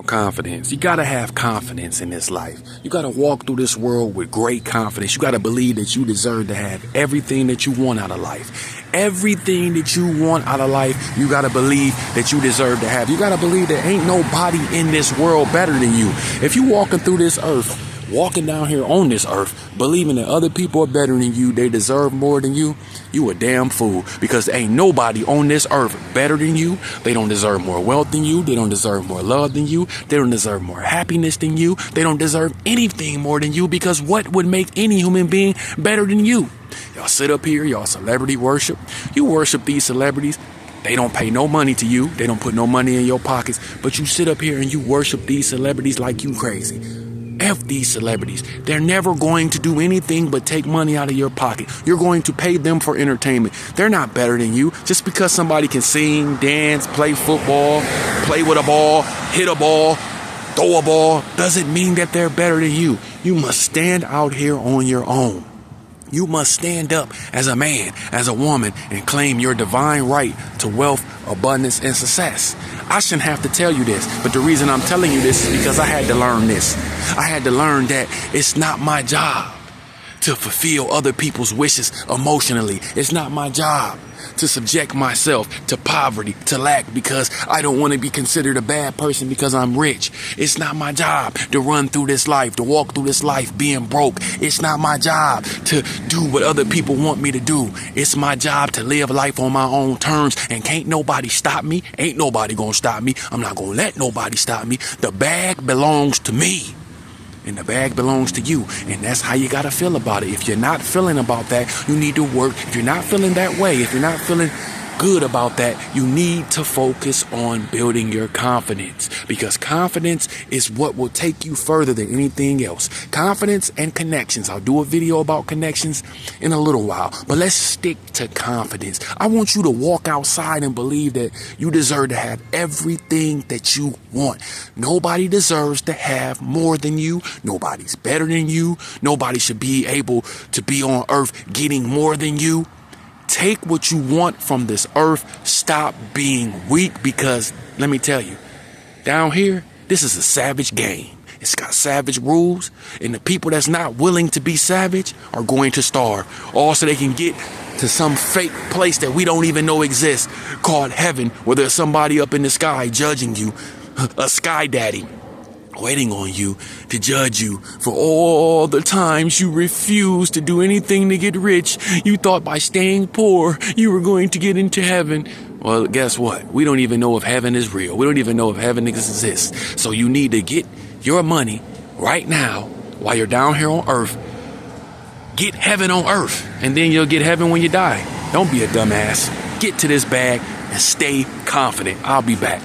Confidence. You gotta have confidence in this life. You gotta walk through this world with great confidence. You gotta believe that you deserve to have everything that you want out of life. Everything that you want out of life, you gotta believe that you deserve to have. You gotta believe that ain't nobody in this world better than you. If you walking through this earth, walking down here on this earth, believing that other people are better than you, they deserve more than you a damn fool. Because ain't nobody on this earth better than you. They don't deserve more wealth than you. They don't deserve more love than you. They don't deserve more happiness than you. They don't deserve anything more than you, because what would make any human being better than you? Y'all sit up here, y'all celebrity worship. You worship these celebrities. They don't pay no money to you. They don't put no money in your pockets. But you sit up here and you worship these celebrities like you crazy. F these celebrities. They're never going to do anything but take money out of your pocket. You're going to pay them for entertainment. They're not better than you. Just because somebody can sing, dance, play football, play with a ball, hit a ball, throw a ball, doesn't mean that they're better than you. You must stand out here on your own. You must stand up as a man, as a woman, and claim your divine right to wealth, abundance, and success. I shouldn't have to tell you this, but the reason I'm telling you this is because I had to learn this. I had to learn that it's not my job to fulfill other people's wishes emotionally. It's not my job to subject myself to poverty, to lack, because I don't want to be considered a bad person because I'm rich. It's not my job to run through this life, to walk through this life being broke. It's not my job to do what other people want me to do. It's my job to live life on my own terms, and can't nobody stop me. Ain't nobody gonna stop me. I'm not gonna let nobody stop me. The bag belongs to me. And the bag belongs to you. And that's how you got to feel about it. If you're not feeling about that, you need to work. If you're not feeling that way, if you're not feeling good about that, you need to focus on building your confidence, because confidence is what will take you further than anything else. Confidence and connections. I'll do a video about connections in a little while, but let's stick to confidence. I want you to walk outside and believe that you deserve to have everything that you want. Nobody deserves to have more than you. Nobody's better than you. Nobody should be able to be on earth getting more than you. Take what you want from this earth. Stop being weak, because let me tell you, down here, this is a savage game. It's got savage rules, and the people that's not willing to be savage are going to starve. All so they can get to some fake place that we don't even know exists, called heaven, where there's somebody up in the sky judging you, a sky daddy, waiting on you to judge you for all the times you refused to do anything to get rich. You thought by staying poor you were going to get into heaven. Well, guess what? We don't even know if heaven is real. We don't even know if heaven exists. So you need to get your money right now while you're down here on earth. Get heaven on earth, and then you'll get heaven when you die. Don't be a dumbass. Get to this bag and stay confident. I'll be back.